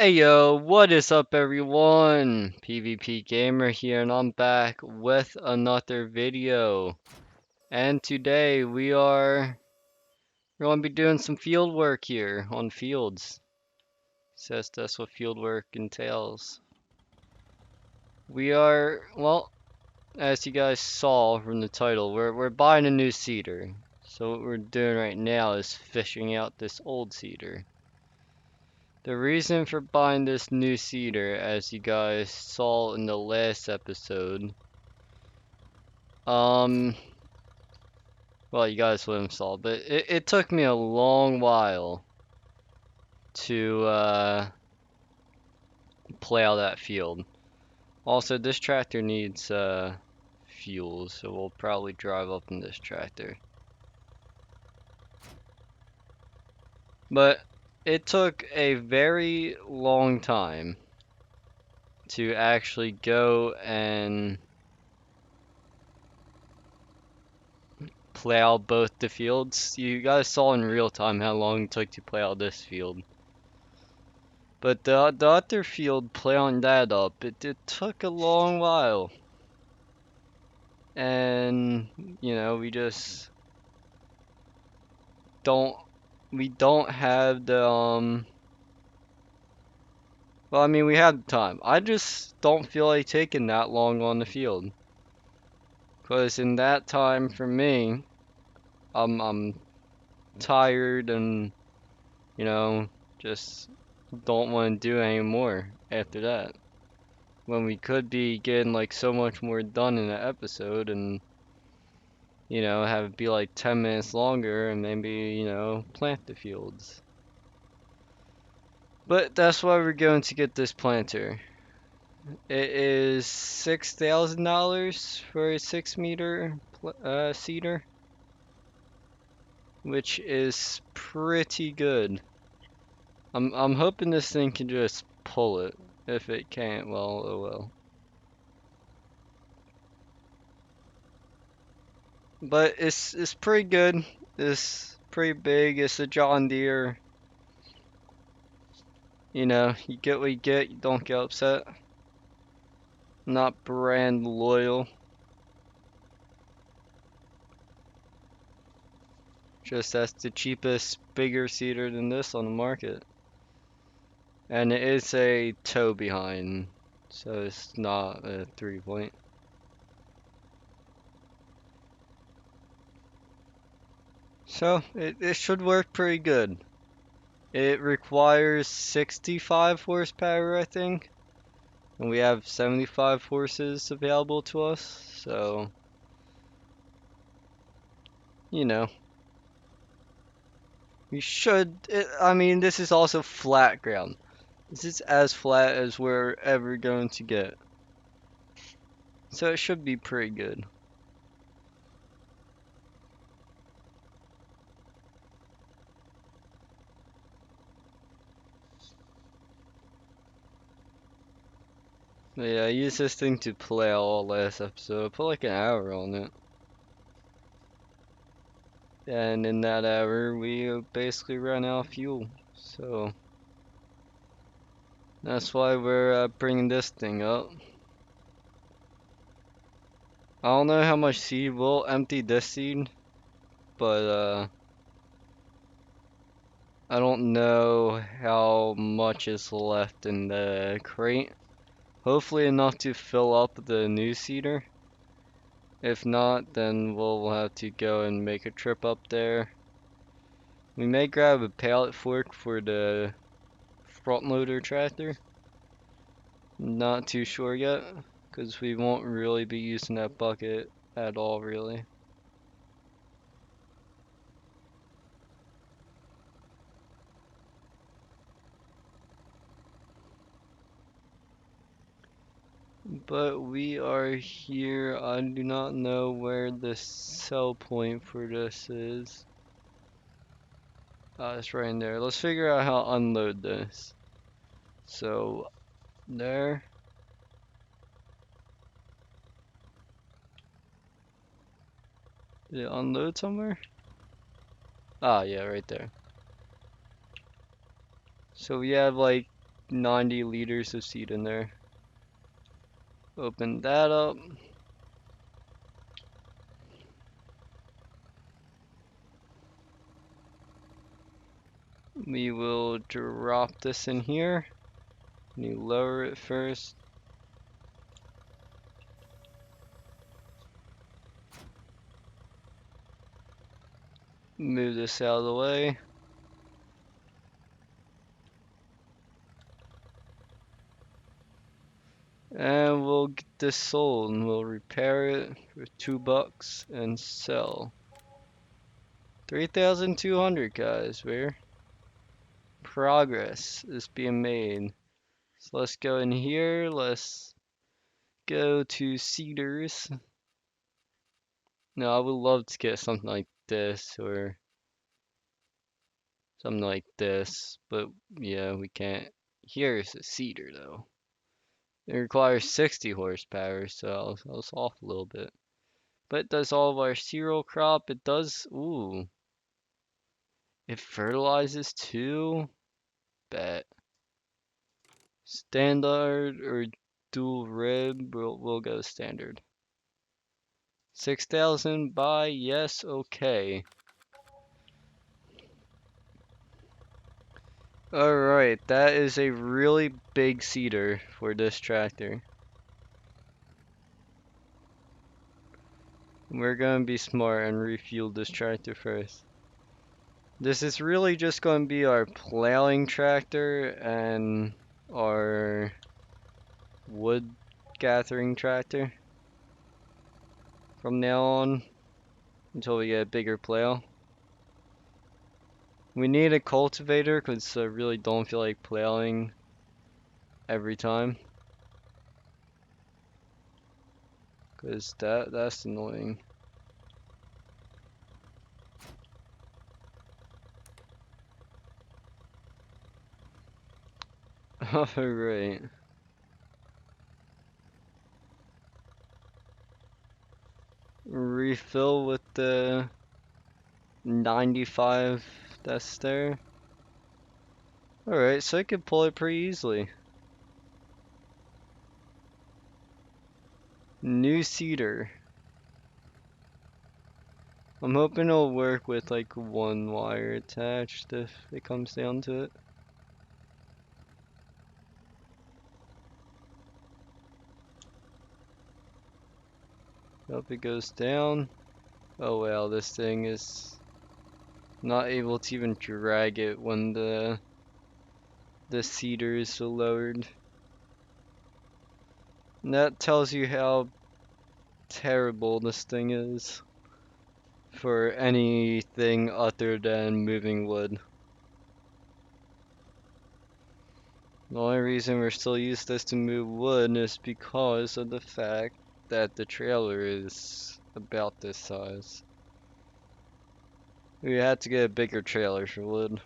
Hey yo, what is up everyone? PvP Gamer here and I'm back with another video. And today we're going to be doing some field work here on fields. Says that's what field work entails. Well, as you guys saw from the title, we're buying a new seeder. So what we're doing right now is fishing out this old seeder. The reason for buying this new seeder, as you guys saw in the last episode, um, well, you guys would have saw, but it took me a long while to plow that field. Also, this tractor needs fuel, so we'll probably drive up in this tractor. But it took a very long time to actually go and plow both the fields. You guys saw in real time how long it took to plow this field. But the other field, plowing that up, it took a long while. And, we just don't, we don't have the, well, I mean, we have the time. I just don't feel like taking that long on the field. Because in that time, for me, I'm tired and, you know, just don't want to do any more after that. When we could be getting like so much more done in an episode and, have it be like 10 minutes longer and maybe, plant the fields. But that's why we're going to get this planter. It is $6,000 for a 6 meter cedar, which is pretty good. I'm hoping this thing can just pull it. If it can't, well, oh well. But it's pretty good. It's pretty big. It's a John Deere. You get what you get. You don't get upset. Not brand loyal. Just that's the cheapest, bigger seeder than this on the market. And it is a tow behind, so it's not a 3-point. So it should work pretty good. It requires 65 horsepower, I think. And we have 75 horses available to us, so, you know, we should. I mean, this is also flat ground. This is as flat as we're ever going to get. So it should be pretty good. But yeah, I used this thing to play all last episode. I put like an hour on it. And in that hour, we basically ran out of fuel. So that's why we're bringing this thing up. I don't know how much seed we'll empty this seed, but I don't know how much is left in the crate. Hopefully enough to fill up the new seeder. If not, then we'll have to go and make a trip up there. We may grab a pallet fork for the front loader tractor. Not too sure yet, because we won't really be using that bucket at all, really. But we are here. I do not know where the sell point for this is. It's right in there. Let's figure out how to unload this. So, there. Did it unload somewhere? Ah, yeah, right there. So we have like 90 liters of seed in there. Open that up. We will drop this in here. You lower it first. Move this out of the way. And we'll get this sold and we'll repair it for $2 and sell. 3,200 guys. Where progress is being made. So let's go in here. Let's go to Cedars. No, I would love to get something like this or something like this, but yeah, we can't. Here's a cedar though. It requires 60 horsepower, so I was off a little bit. But it does all of our cereal crop. It does, ooh, it fertilizes too. Bet. Standard or dual rib, we'll go standard. 6,000 buy, yes, okay. Alright, that is a really big cedar for this tractor. We're gonna be smart and refuel this tractor first. This is really just gonna be our plowing tractor and our wood gathering tractor from now on until we get a bigger plow. We need a cultivator because I really don't feel like plowing every time. Because that's annoying. Alright. Refill with the 95 that's there. Alright, so I could pull it pretty easily. New cedar. I'm hoping it'll work with like one wire attached if it comes down to it. Hope it goes down. Oh wow, this thing is not able to even drag it when the cedar is so lowered. And that tells you how terrible this thing is for anything other than moving wood. The only reason we're still using this to move wood is because of the fact that the trailer is about this size. We had to get a bigger trailer for wood.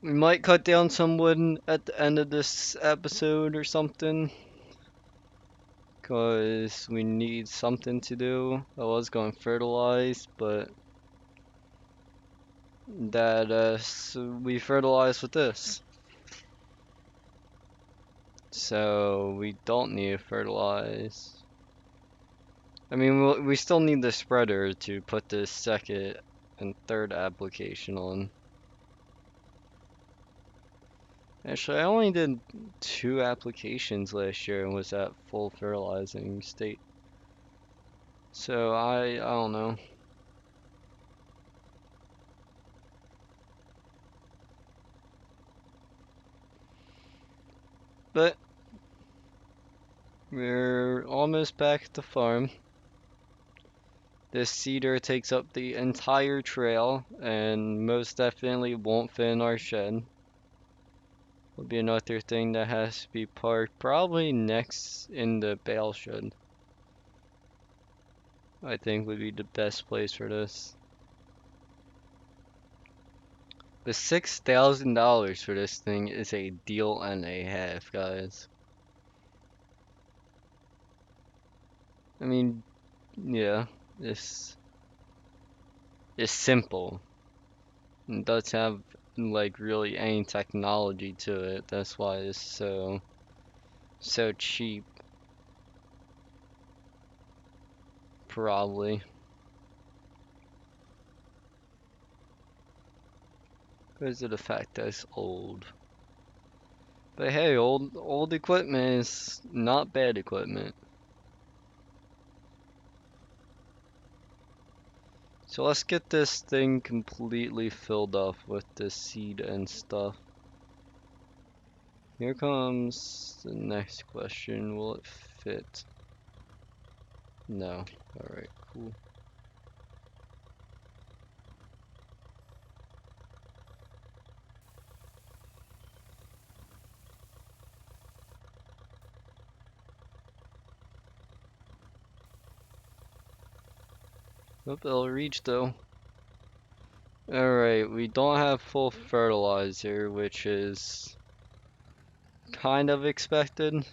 We might cut down some wood at the end of this episode or something. Because we need something to do. I was going to fertilize, but we fertilize with this. So we don't need to fertilize. I mean, we still need the spreader to put the second and third application on. Actually, I only did 2 applications last year and was at full fertilizing state. So I don't know. But we're almost back at the farm. This cedar takes up the entire trail and most definitely won't fit in our shed. Will be another thing that has to be parked probably next in the bale shed. I think would be the best place for this. The $6,000 for this thing is a deal and a half, guys. I mean, yeah, this is simple. It doesn't have like really any technology to it. That's why it's so cheap, probably. Because of the fact that it's old. But hey, old equipment is not bad equipment. So let's get this thing completely filled up with the seed and stuff. Here comes the next question. Will it fit? No. Alright, cool. Hope it'll reach though. Alright, we don't have full fertilizer, which is kind of expected.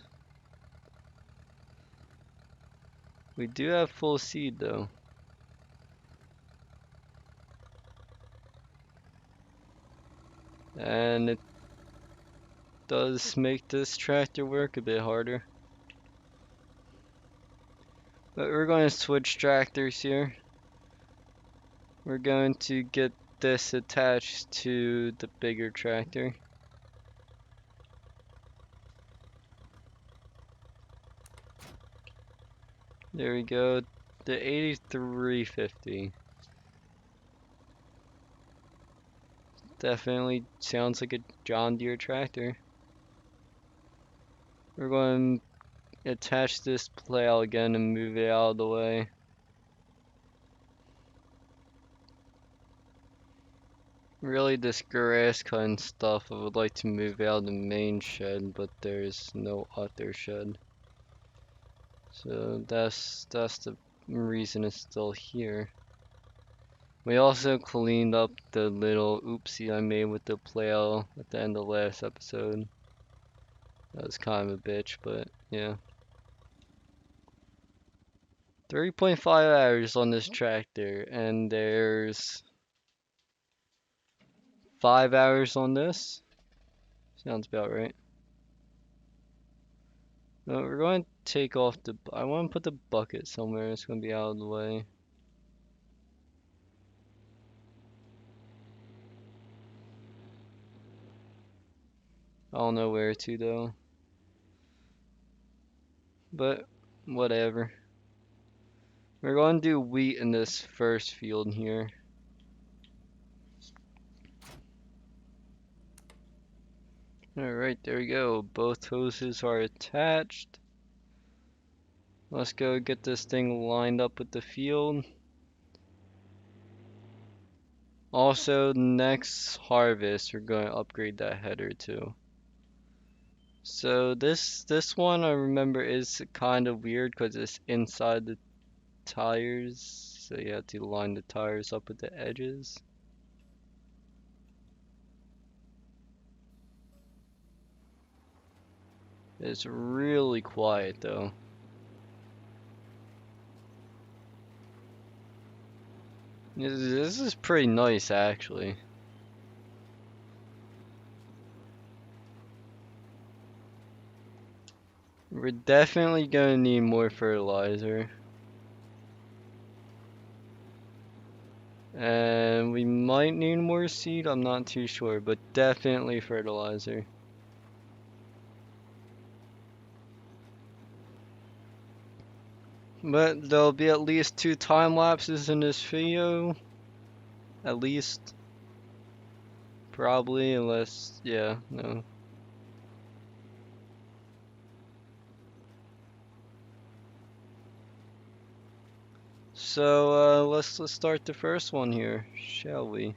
We do have full seed though. And it does make this tractor work a bit harder. But we're going to switch tractors here. We're going to get this attached to the bigger tractor. There we go. The 8350. Definitely sounds like a John Deere tractor. We're going to attach this plow again and move it out of the way. Really, this grass cutting stuff I would like to move out of the main shed, but there's no other shed. So that's the reason it's still here. We also cleaned up the little oopsie I made with the plow at the end of last episode. That was kind of a bitch, but yeah. 3.5 hours on this tractor, and there's 5 hours on this. Sounds about right. No, we're going to take off the. I want to put the bucket somewhere. It's going to be out of the way. I don't know where to though. But whatever. We're going to do wheat in this first field here. Alright, there we go. Both hoses are attached. Let's go get this thing lined up with the field. Also, next harvest, we're going to upgrade that header too. So this one I remember is kind of weird because it's inside the tires. So you have to line the tires up with the edges. It's really quiet though. This is pretty nice actually. We're definitely gonna need more fertilizer. And we might need more seed, I'm not too sure, but definitely fertilizer. But there'll be at least 2 time lapses in this video. At least. Probably, unless, yeah, no. So, let's start the first one here, shall we?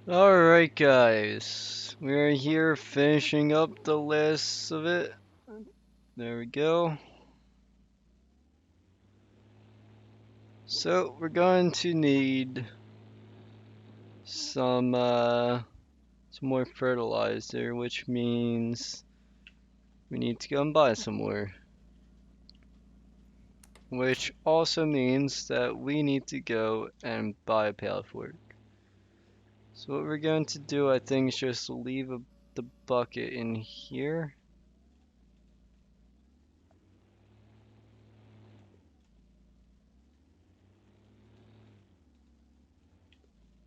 Alright, guys. We're here finishing up the list of it. There we go. So, we're going to need some more fertilizer, which means we need to go and buy some more. Which also means that we need to go and buy a pallet fork. So what we're going to do, I think, is just leave the bucket in here.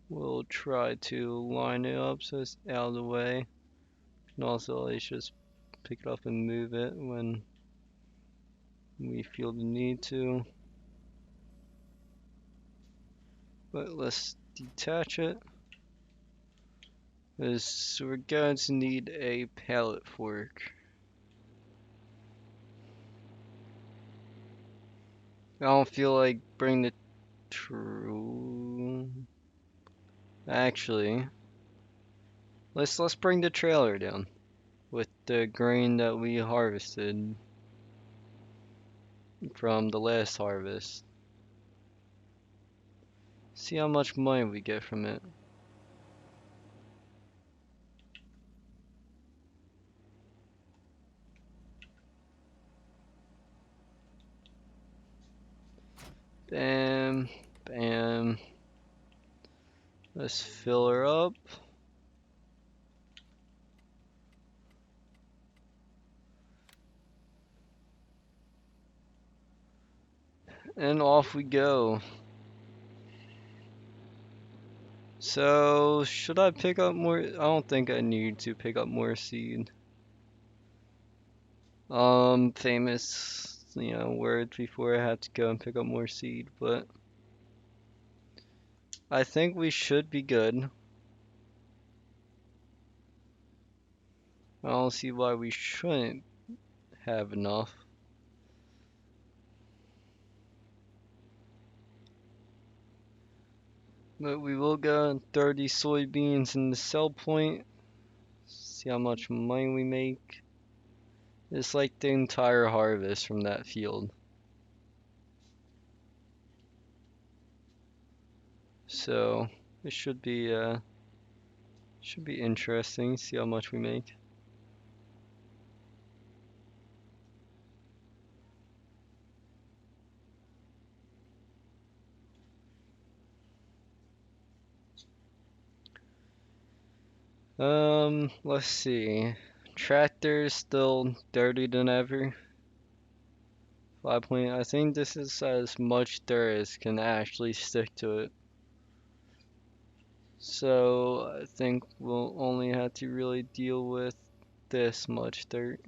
We'll try to line it up so it's out of the way. And also, let's just pick it up and move it when we feel the need to. But let's detach it. So we're going to need a pallet fork. I don't feel like bringing the true. Actually, let's bring the trailer down with the grain that we harvested from the last harvest. See how much money we get from it. Bam, bam. Let's fill her up. And off we go. So, should I pick up more? I don't think I need to pick up more seed. Famous, words before I had to go and pick up more seed, but I think we should be good. I don't see why we shouldn't have enough. But we will go and throw these soybeans in the sell point. See how much money we make. It's like the entire harvest from that field. So it should be interesting. See how much we make. Let's see. Tractor's still dirty than ever. 5 point. I think this is as much dirt as can actually stick to it. So I think we'll only have to really deal with this much dirt.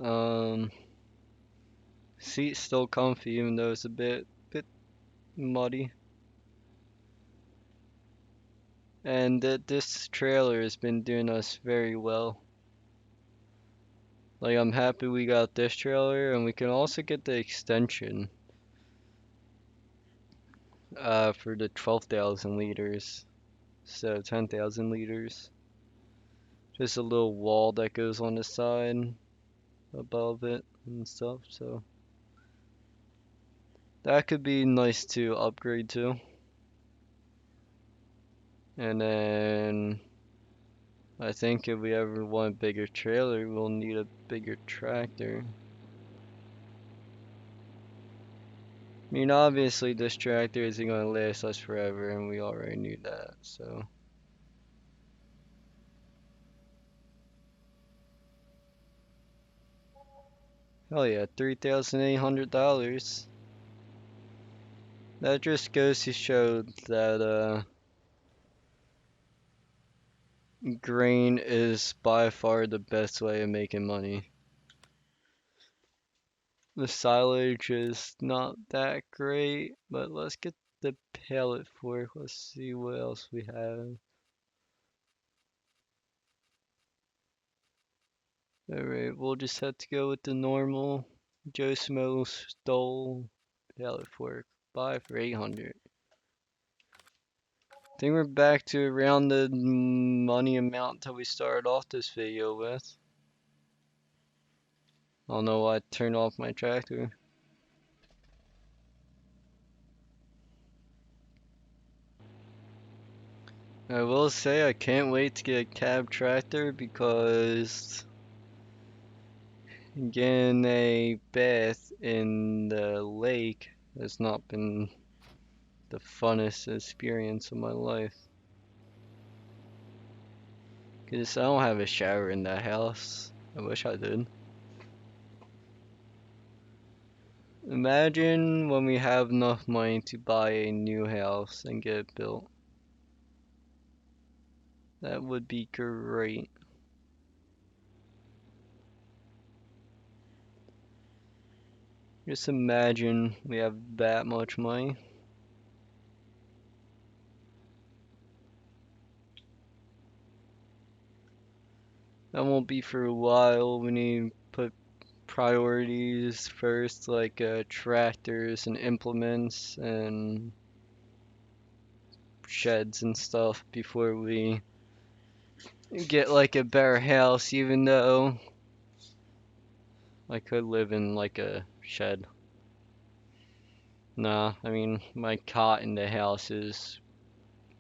Um, Seat's still comfy even though it's a bit muddy. And this trailer has been doing us very well. Like I'm happy we got this trailer and we can also get the extension for the 12,000 liters instead of 10,000 liters. Just a little wall that goes on the side above it and stuff. So that could be nice to upgrade to. And then I think if we ever want a bigger trailer, we'll need a bigger tractor. I mean, obviously this tractor isn't going to last us forever, and we already knew that, so. Hell yeah, $3,800. That just goes to show that, grain is by far the best way of making money. The silage is not that great, but let's get the pallet fork. Let's see what else we have. Alright, we'll just have to go with the normal. Joe Smo stole pallet fork. Buy for 800. I think we're back to around the money amount that we started off this video with. I don't know why I turned off my tractor. I will say I can't wait to get a cab tractor because getting a bath in the lake has not been the funnest experience of my life. Cause I don't have a shower in that house. I wish I did. Imagine when we have enough money to buy a new house and get it built. That would be great. Just imagine we have that much money. That won't be for a while. We need to put priorities first, like tractors and implements and sheds and stuff before we get like a better house, even though I could live in like a shed. Nah, I mean, my cot in the house is,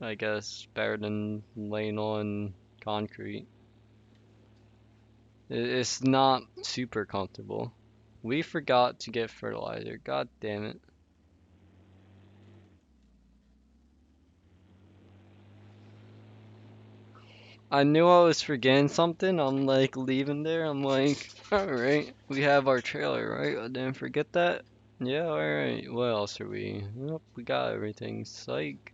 I guess, better than laying on concrete. It's not super comfortable. We forgot to get fertilizer. God damn it. I knew I was forgetting something. I'm like leaving there. I'm like, alright, we have our trailer, right? I didn't forget that. Yeah, alright. What else are we? Yep, we got everything. Psych.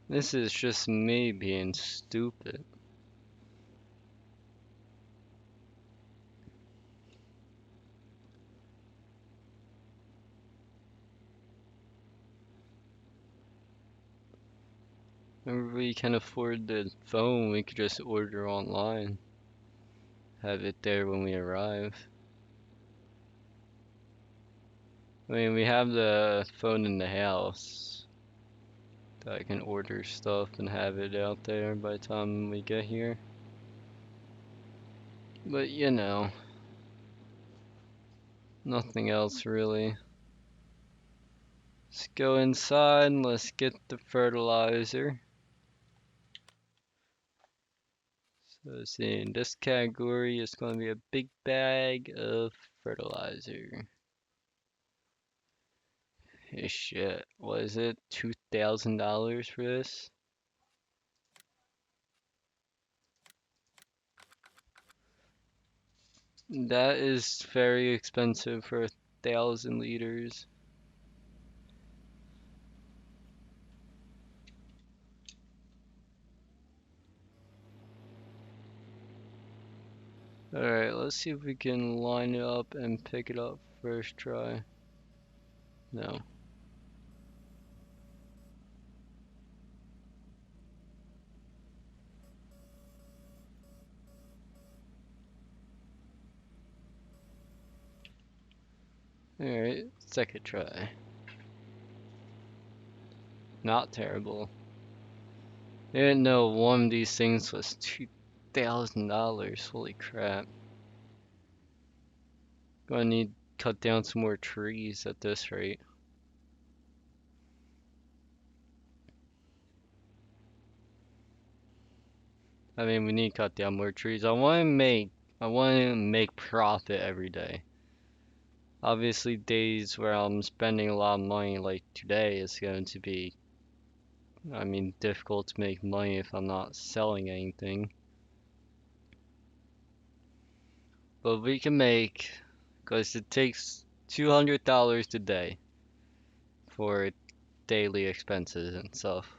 This is just me being stupid. If we can afford the phone, we could just order online. Have it there when we arrive. I mean, we have the phone in the house that I can order stuff and have it out there by the time we get here. But you know, nothing else really. Let's go inside and let's get the fertilizer. So let's see, in this category, it's going to be a big bag of fertilizer. Hey, shit, what is it? $2,000 for this? That is very expensive for 1,000 liters. Alright, let's see if we can line it up and pick it up first try. No. Alright, second try. Not terrible. I didn't know one of these things was $2,000. Holy crap. Gonna need to cut down some more trees at this rate. I mean, we need to cut down more trees. I want to make profit every day. Obviously, days where I'm spending a lot of money, like today, is going to be, I mean, difficult to make money if I'm not selling anything. But we can make, because it takes $200 a day for daily expenses and stuff.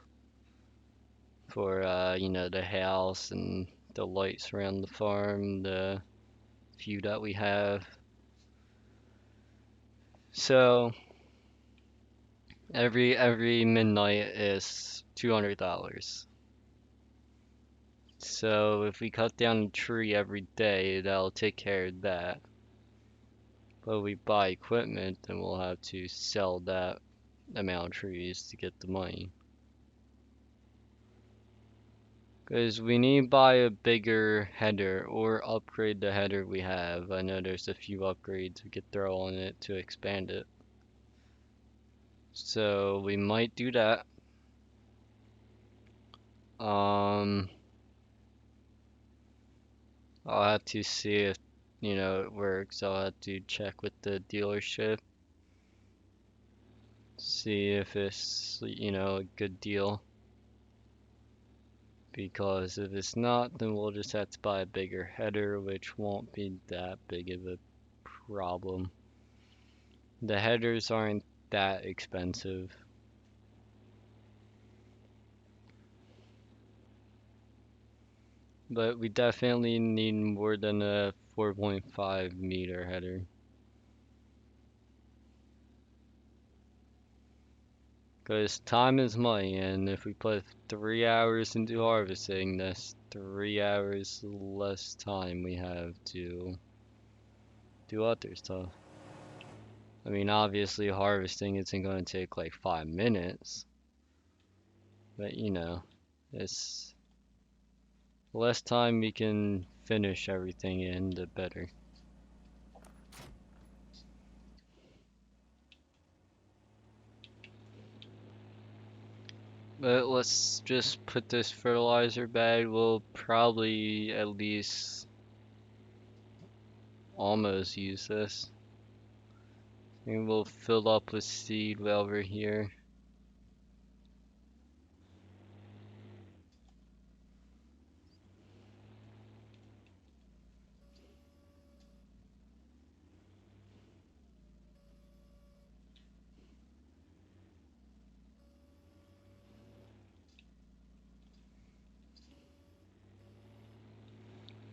For, the house and the lights around the farm, the few that we have. So every midnight is $200. So if we cut down a tree every day, that'll take care of that. But if we buy equipment, then we'll have to sell that amount of trees to get the money. Because we need to buy a bigger header or upgrade the header we have. I know there's a few upgrades we could throw on it to expand it. So we might do that. Um, I'll have to see if, it works. I'll have to check with the dealership, see if it's, a good deal. Because if it's not, then we'll just have to buy a bigger header, which won't be that big of a problem. The headers aren't that expensive. But we definitely need more than a 4.5 meter header. Because time is money, and if we put 3 hours into harvesting, that's 3 hours less time we have to do other stuff. I mean, obviously, harvesting isn't going to take like 5 minutes, but it's the less time we can finish everything in, the better. But let's just put this fertilizer bag. We'll probably at least almost use this. And we'll fill up with seed while we're here.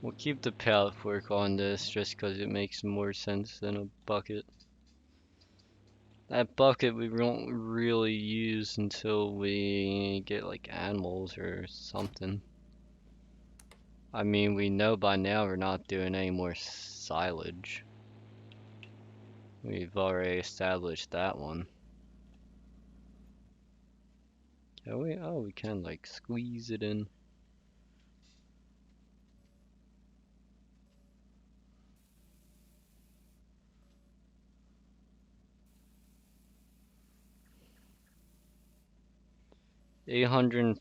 We'll keep the pallet fork on this just because it makes more sense than a bucket. That bucket we won't really use until we get like animals or something. I mean, we know by now we're not doing any more silage. We've already established that one. Can we? Oh, we can like squeeze it in. $830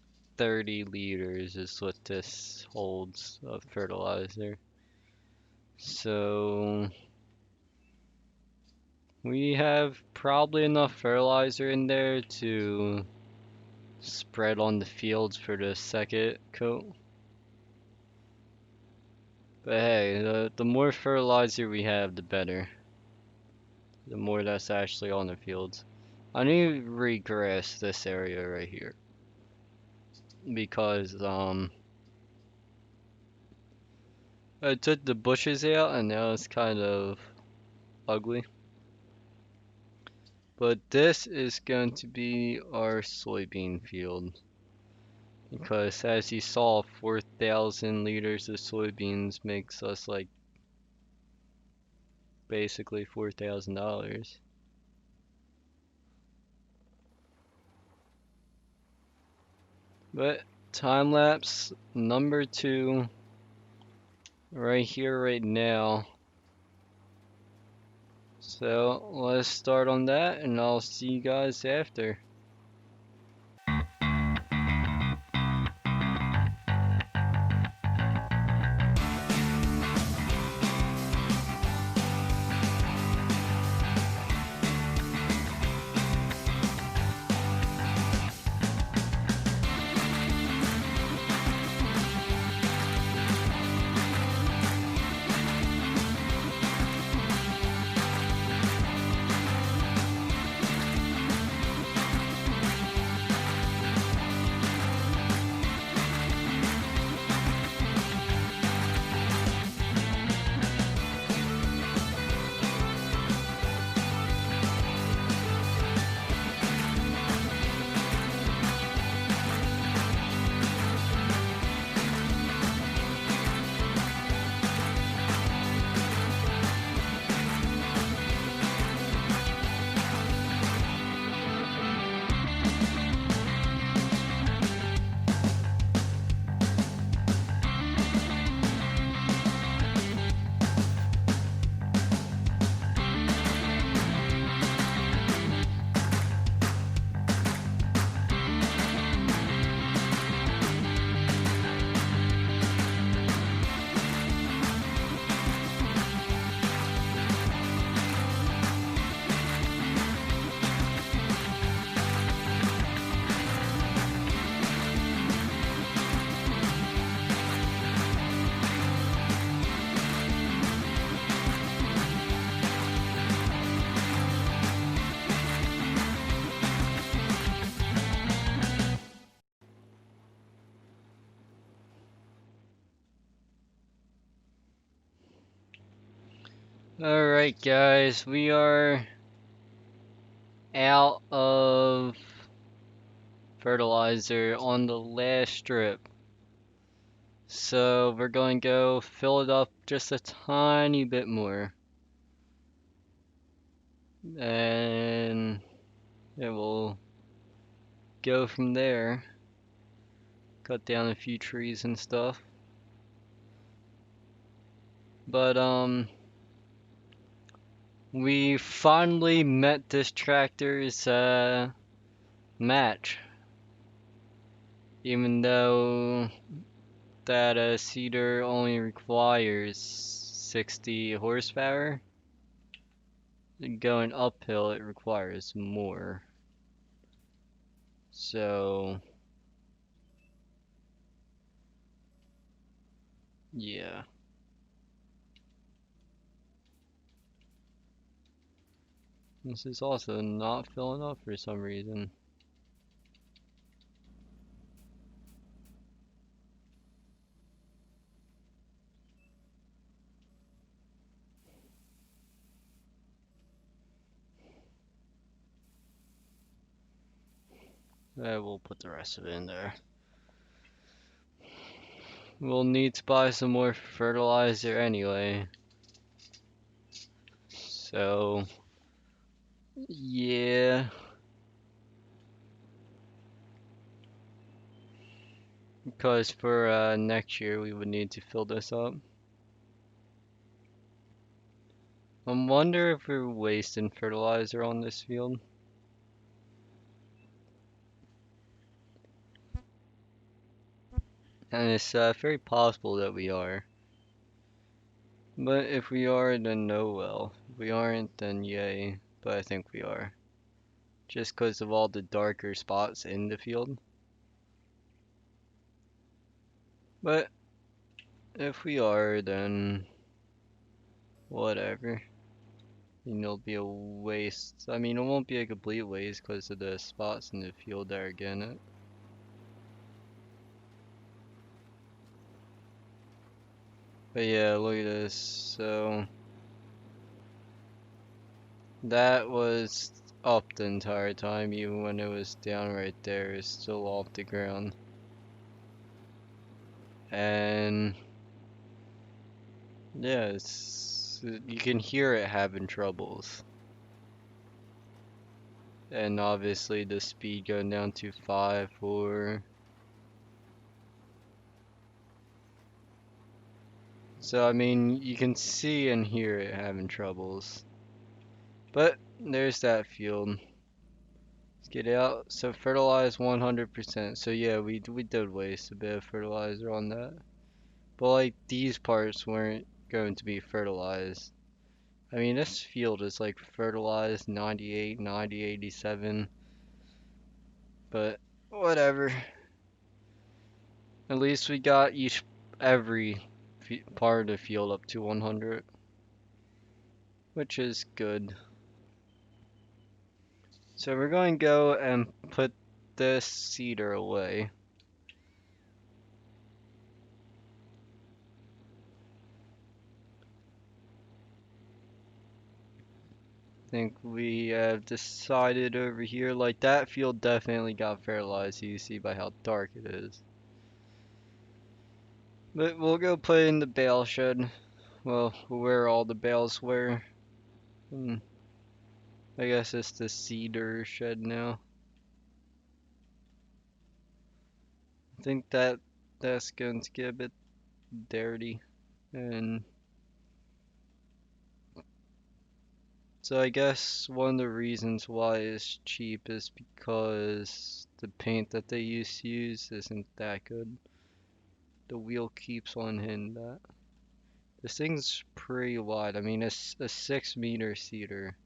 is what this holds of fertilizer. So we have probably enough fertilizer in there to spread on the fields for the second coat. But hey, the more fertilizer we have, the better. The more that's actually on the fields. I need to regrass this area right here. Because, I took the bushes out and now it's kind of ugly. But this is going to be our soybean field. Because as you saw, 4,000 liters of soybeans makes us like basically $4,000. But time lapse number 2 right here right now. So let's start on that and I'll see you guys after. Alright, guys, we are out of fertilizer on the last strip. So we're going to go fill it up just a tiny bit more. And it will go from there. Cut down a few trees and stuff. But we finally met this tractor's match. Even though that seeder only requires 60 horsepower, going uphill it requires more. So yeah. This is also not filling up for some reason. We'll put the rest of it in there. We'll need to buy some more fertilizer anyway. So, yeah. Because for next year we would need to fill this up. I wonder if we're wasting fertilizer on this field. And it's very possible that we are. But if we are, then no well. If we aren't, then yay. But I think we are. Just because of all the darker spots in the field. But if we are, then whatever. It'll be a waste. I mean, it won't be a complete waste because of the spots in the field that are getting it. But yeah, look at this. So that was up the entire time, even when it was down right there, it's still off the ground. And yeah, you can hear it having troubles. And obviously the speed going down to 5, 4. So I mean, you can see and hear it having troubles. But there's that field. Let's get out. So fertilize 100%. So yeah, we did waste a bit of fertilizer on that. But like these parts weren't going to be fertilized. I mean, this field is like fertilized 98, 90, 87. But whatever. At least we got every part of the field up to 100, which is good. So we're going to go and put this cedar away. I think we have decided over here, like that field definitely got fertilized, you see by how dark it is. But we'll go put it in the bale shed. Well, where all the bales were. I guess it's the cedar shed now. I think that's going to get a bit dirty. And so I guess one of the reasons why it's cheap is because the paint that they used to use isn't that good. The wheel keeps on hitting that. This thing's pretty wide. I mean, it's a 6 meter cedar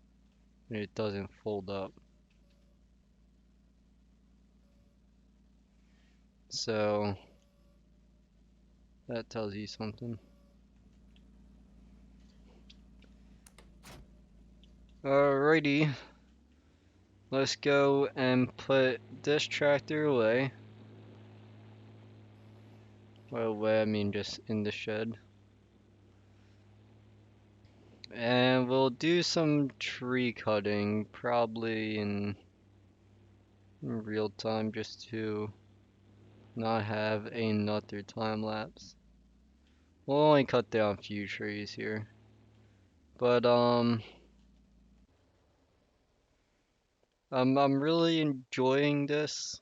and it doesn't fold up. So that tells you something. Alrighty, let's go and put this tractor away. Well, away, I mean just in the shed. And we'll do some tree cutting probably in real time just to not have another time lapse. We'll only cut down a few trees here. But I'm really enjoying this.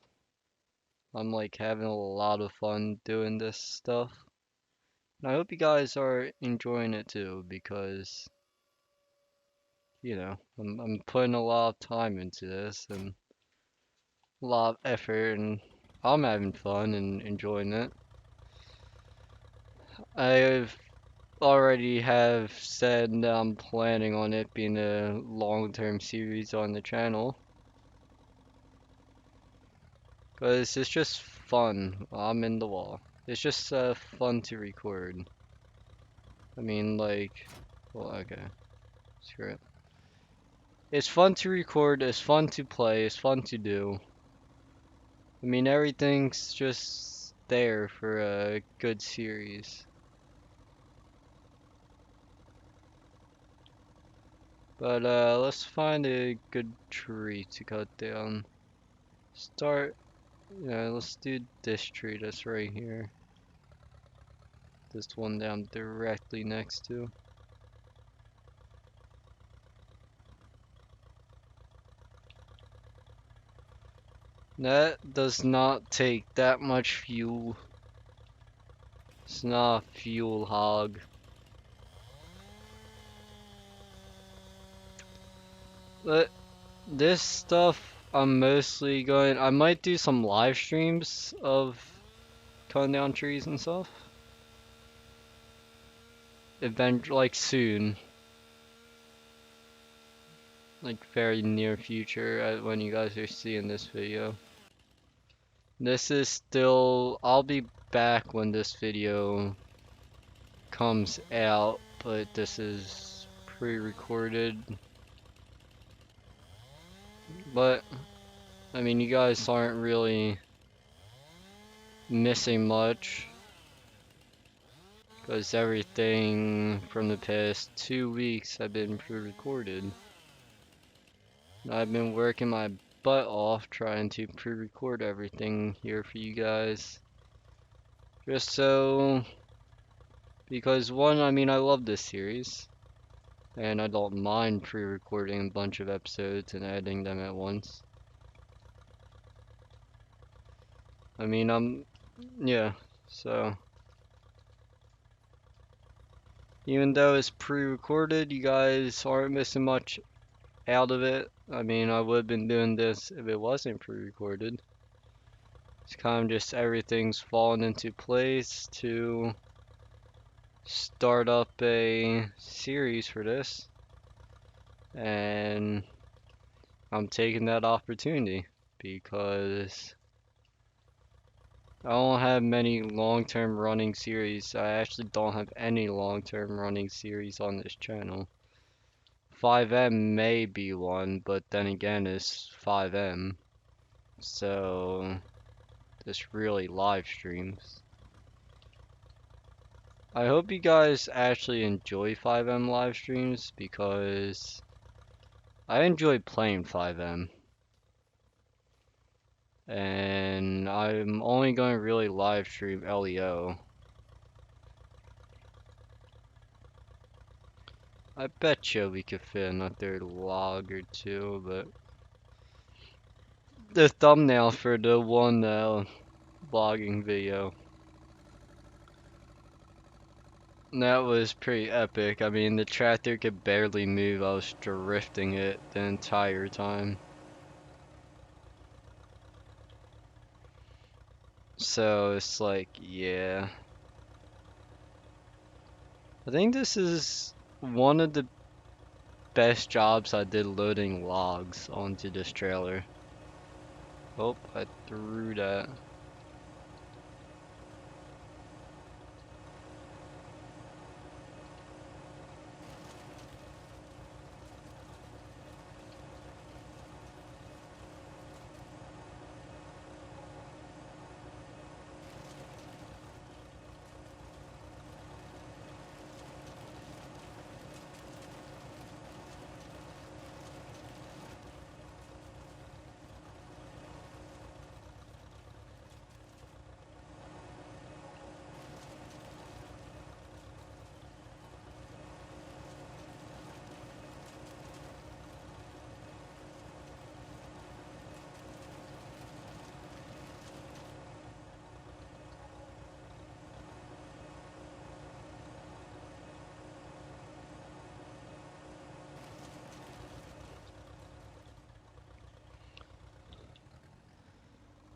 I'm like having a lot of fun doing this stuff. And I hope you guys are enjoying it too because, I'm putting a lot of time into this and a lot of effort and I'm having fun and enjoying it. I've already have said that I'm planning on it being a long-term series on the channel because it's just fun. I'm in the wall. It's just fun to record. I mean, like, well, okay, screw it. It's fun to record, it's fun to play, it's fun to do. I mean, everything's just there for a good series. But let's find a good tree to cut down. Start, let's do this tree that's right here. This one that I'm directly next to. That does not take that much fuel. It's not a fuel hog. But this stuff, I might do some live streams of cutting down trees and stuff. Like soon. Like very near future when you guys are seeing this video. This is still, I'll be back when this video comes out, but this is pre-recorded. But, I mean, you guys aren't really missing much. Because everything from the past 2 weeks have been pre-recorded. I've been working my butt off trying to pre-record everything here for you guys. Just so, because one, I mean, I love this series. And I don't mind pre-recording a bunch of episodes and editing them at once. I mean, yeah, so. Even though it's pre-recorded, you guys aren't missing much out of it. I mean, I would have been doing this if it wasn't pre-recorded. It's kind of just everything's fallen into place to start up a series for this. And I'm taking that opportunity because I don't have many long-term running series. I actually don't have any long-term running series on this channel. 5M may be one, but then again, it's 5M. So, this really live streams. I hope you guys actually enjoy 5M live streams because I enjoy playing 5M. And I'm only going to really live stream LEO. I bet you we could fit another log or two, but the thumbnail for the one vlogging video. That was pretty epic. I mean, the tractor could barely move. I was drifting it the entire time. So it's like, yeah. I think this is one of the best jobs I did loading logs onto this trailer. Oh, I threw that.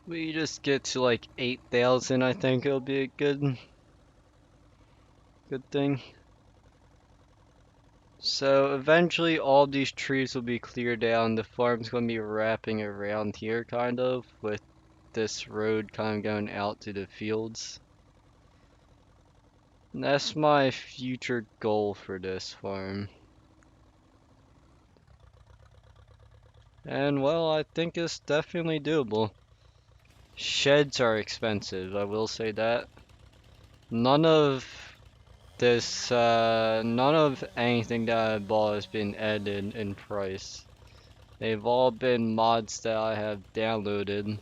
We just get to like 8,000, I think it'll be a good thing. So eventually all these trees will be cleared down. The farm's gonna be wrapping around here kind of, with this road kind of going out to the fields. And that's my future goal for this farm. And well, I think it's definitely doable. Sheds are expensive, I will say that. None of none of anything that I bought has been added in price. They've all been mods that I have downloaded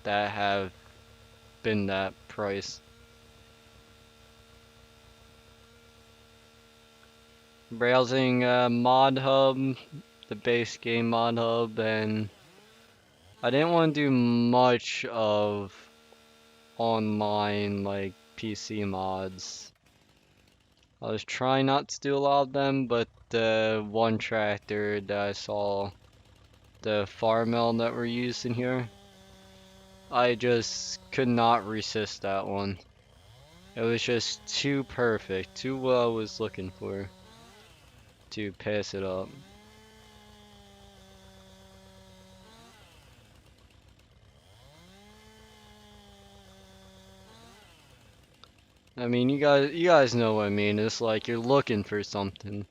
that have been that price. Browsing mod hub, the base game mod hub, and I didn't want to do much of online like PC mods. I was trying not to do a lot of them, but the one tractor that I saw, the farm mill that we're using here, I just could not resist that one. It was just too perfect, too what I was looking for to pass it up. I mean, you guys know what I mean. It's like you're looking for something.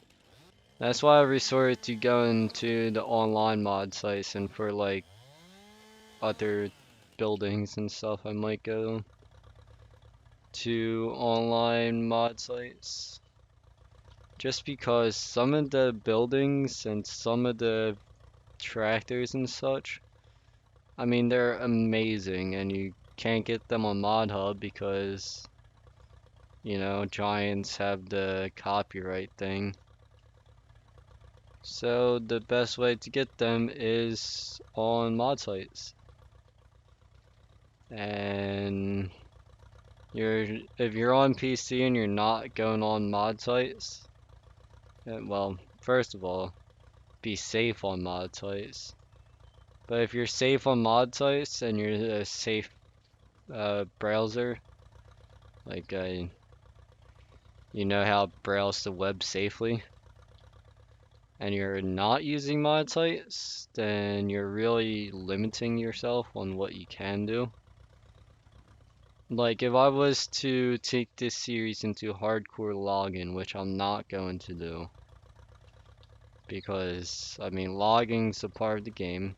That's why I resorted to going to the online mod sites, and for like other buildings and stuff, I might go to online mod sites. Just because some of the buildings and some of the tractors and such, I mean, they're amazing, and you can't get them on Mod Hub because, Giants have the copyright thing. So the best way to get them is on mod sites. And if you're on PC and you're not going on mod sites, well, first of all, be safe on mod sites. But if you're safe on mod sites and you're a safe browser, like you know how to browse the web safely, and you're not using mod sites, then you're really limiting yourself on what you can do. Like if I was to take this series into hardcore logging, which I'm not going to do, because I mean logging's a part of the game.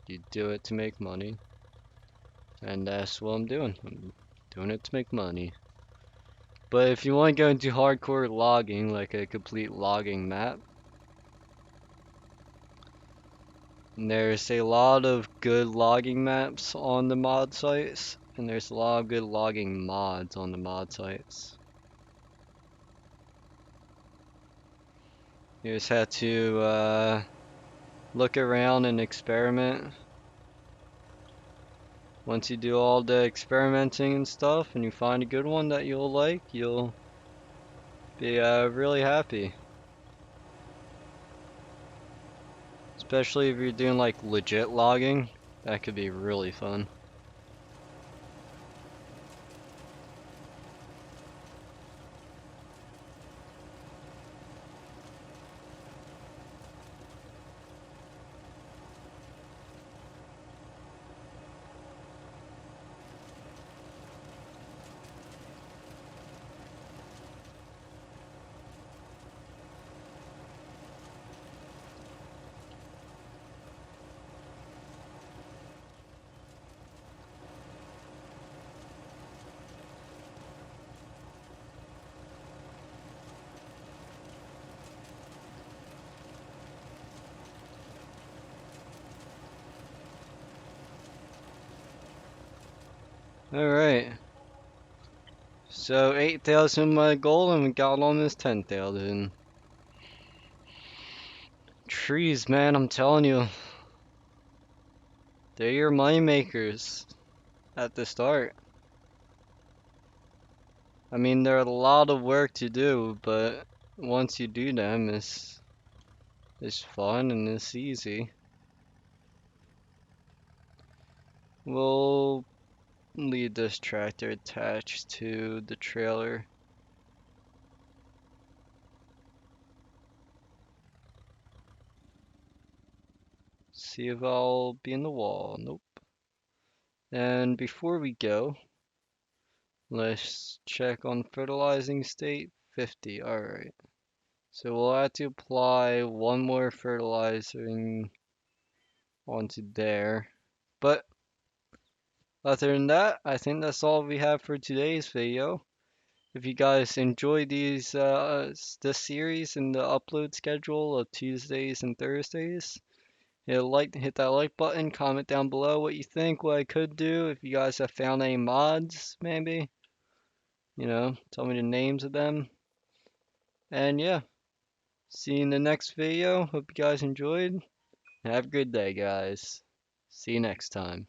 You do it to make money, and that's what I'm doing. I'm doing it to make money. But if you want to go into hardcore logging, like a complete logging map, there's a lot of good logging maps on the mod sites, and there's a lot of good logging mods on the mod sites. You just have to look around and experiment. Once you do all the experimenting and stuff, and you find a good one that you'll like, you'll be really happy. Especially if you're doing like legit logging, that could be really fun. Alright, so 8,000 my goal, and we got almost 10,000. Trees, man, I'm telling you, they're your money makers at the start. I mean, they're a lot of work to do, but once you do them, it's fun and it's easy. We'll leave this tractor attached to the trailer. See if I'll be in the wall. Nope. And before we go, let's check on fertilizing state 50. Alright. So we'll have to apply one more fertilizing onto there. But other than that, I think that's all we have for today's video. If you guys enjoy this series and the upload schedule of Tuesdays and Thursdays, hit that like button, comment down below what you think, what I could do. If you guys have found any mods, maybe, tell me the names of them. And yeah, see you in the next video. Hope you guys enjoyed. Have a good day, guys. See you next time.